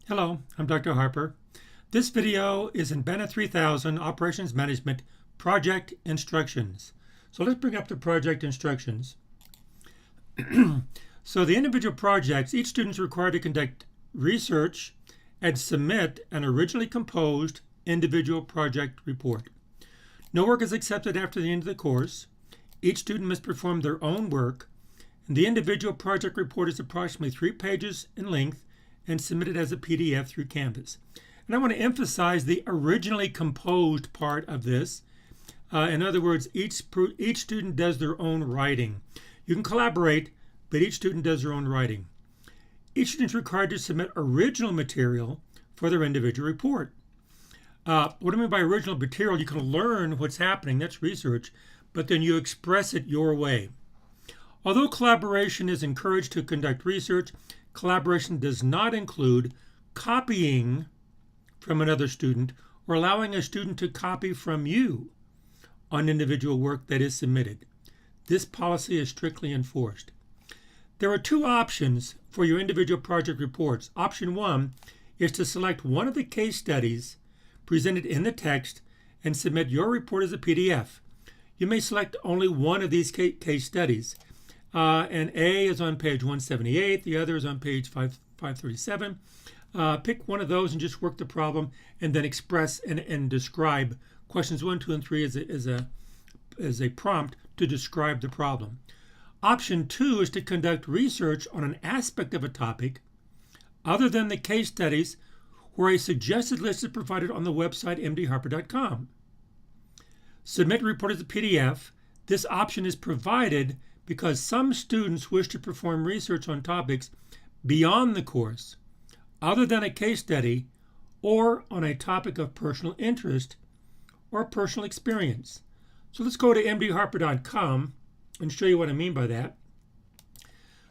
Hello, I'm Dr. Harper. This video is in BANA 3000 Operations Management Project Instructions. So let's bring up the project instructions. So the individual projects, each student is required to conduct research and submit an originally composed individual project report. No work is accepted after the end of the course. Each student must perform their own work, and the individual project report is approximately 3 pages in length and submitted as a PDF through Canvas. And I want to emphasize the originally composed part of this. In other words, each student does their own writing. You can collaborate, but each student does their own writing. Each student is required to submit original material for their individual report. What I mean by original material, you can learn what's happening, that's research, but then you express it your way. Although collaboration is encouraged to conduct research, collaboration does not include copying from another student or allowing a student to copy from you on individual work that is submitted. This policy is strictly enforced. There are 2 options for your individual project reports. Option 1 is to select one of the case studies presented in the text and submit your report as a PDF. You may select only one of these case studies. And A is on page 178, the other is on page 537. Pick one of those and just work the problem and then express and describe questions 1, 2, and 3 as a prompt to describe the problem. Option 2 is to conduct research on an aspect of a topic other than the case studies where a suggested list is provided on the website mdharper.com. Submit report as a PDF. This option is provided because some students wish to perform research on topics beyond the course, other than a case study, or on a topic of personal interest or personal experience. So let's go to mdharper.com and show you what I mean by that.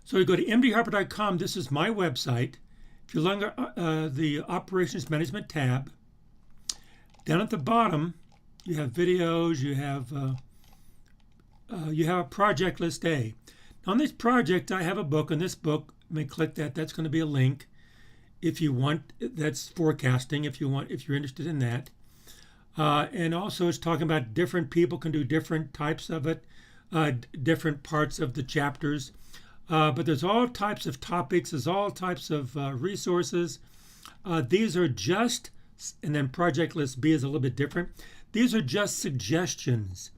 So you go to mdharper.com. This is my website. If you look at the Operations Management tab, down at the bottom, you have videos, you have a project list A. On this project, I have a book. On this book, you may click that. That's going to be a link. If you want, that's forecasting. If you're interested in that, and also it's talking about different people can do different types of it, different parts of the chapters. But there's all types of topics. There's all types of resources. These are just, and then project list B is a little bit different. These are just suggestions.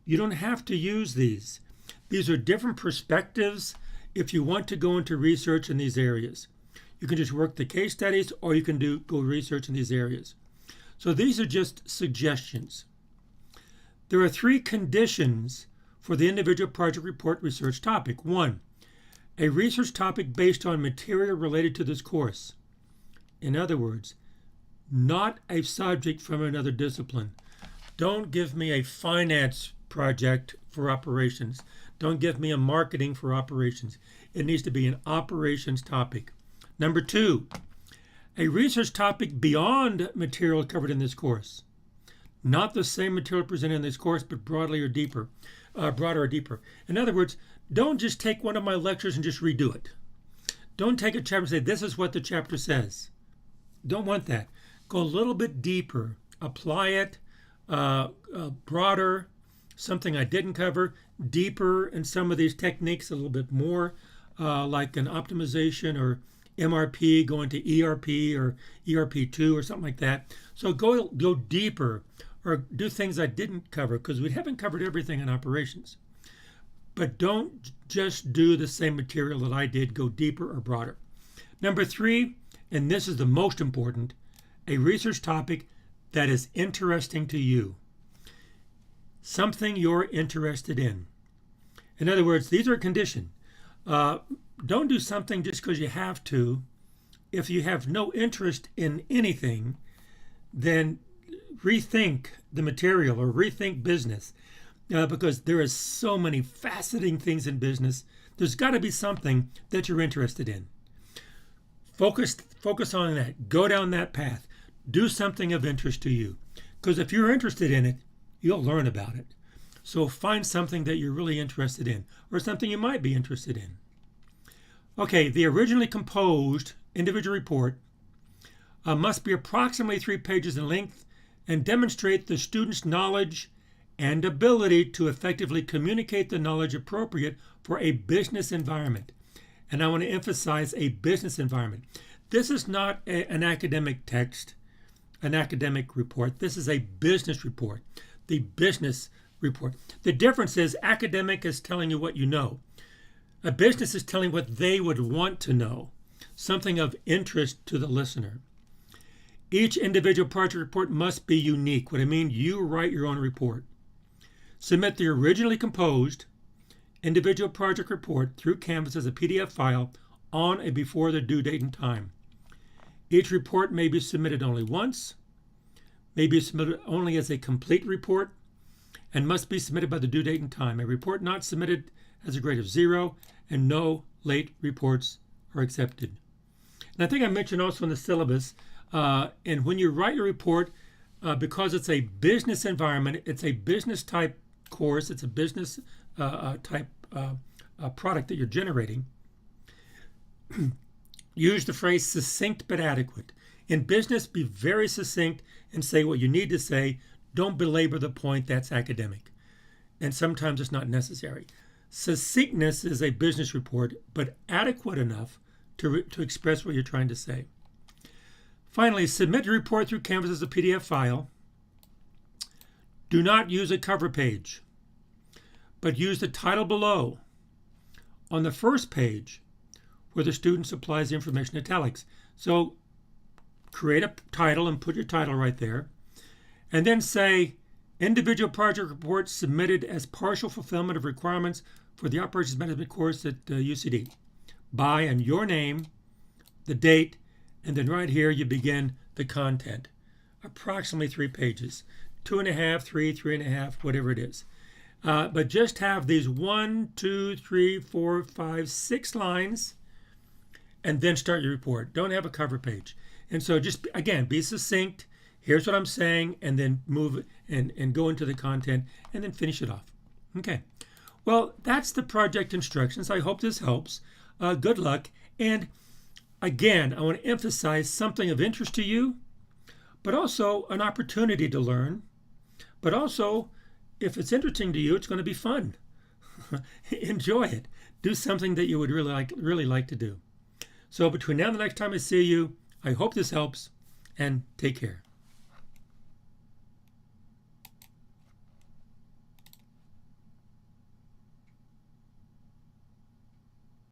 You don't have to use these. These are different perspectives if you want to go into research in these areas. You can just work the case studies or you can go research in these areas. So these are just suggestions. There are 3 conditions for the individual project report research topic. 1, a research topic based on material related to this course. In other words, not a subject from another discipline. Don't give me a finance project for operations. Don't give me a marketing for operations. It needs to be an operations topic. Number 2, a research topic beyond material covered in this course. Not the same material presented in this course, but broader or deeper. In other words, don't just take one of my lectures and just redo it. Don't take a chapter and say, this is what the chapter says. Don't want that. Go a little bit deeper. Apply it, broader, something I didn't cover, deeper in some of these techniques, a little bit more, like an optimization or MRP going to ERP or ERP2 or something like that. So go deeper or do things I didn't cover because we haven't covered everything in operations. But don't just do the same material that I did, go deeper or broader. Number 3, and this is the most important, a research topic that is interesting to you. Something you're interested in. In other words, these are a condition. Don't do something just because you have to. If you have no interest in anything, then rethink the material or rethink business. Because there is so many fascinating things in business. There's got to be something that you're interested in. Focus on that. Go down that path. Do something of interest to you. Because if you're interested in it, you'll learn about it. So find something that you're really interested in or something you might be interested in. Okay, the originally composed individual report must be approximately 3 pages in length and demonstrate the student's knowledge and ability to effectively communicate the knowledge appropriate for a business environment. And I want to emphasize a business environment. This is not an academic text, an academic report. This is a business report, the business report. The difference is academic is telling you what you know. A business is telling what they would want to know, something of interest to the listener. Each individual project report must be unique. What I mean, you write your own report. Submit the originally composed individual project report through Canvas as a PDF file on and before the due date and time. Each report may be submitted only once, may be submitted only as a complete report, and must be submitted by the due date and time. A report not submitted has a grade of 0, and no late reports are accepted. And I think I mentioned also in the syllabus, and when you write your report, because it's a business environment, it's a business type course, it's a business type product that you're generating, use the phrase succinct but adequate. In business, be very succinct and say what you need to say. Don't belabor the point. That's academic. And sometimes it's not necessary. Succinctness is a business report, but adequate enough to express what you're trying to say. Finally, submit your report through Canvas as a PDF file. Do not use a cover page, but use the title below on the first page where the student supplies the information in italics. So create a title and put your title right there. And then say, individual project report submitted as partial fulfillment of requirements for the operations management course at UCD. By and your name, the date, and then right here you begin the content. Approximately 3 pages. 2.5, 3, 3.5, whatever it is. But just have these 1, 2, 3, 4, 5, 6 lines, and then start your report. Don't have a cover page. And so just, again, be succinct. Here's what I'm saying, and then move and go into the content, and then finish it off. Okay. Well, that's the project instructions. I hope this helps. Good luck. And again, I want to emphasize something of interest to you, but also an opportunity to learn. But also, if it's interesting to you, it's going to be fun. Enjoy it. Do something that you would really like to do. So between now and the next time I see you, I hope this helps, and take care.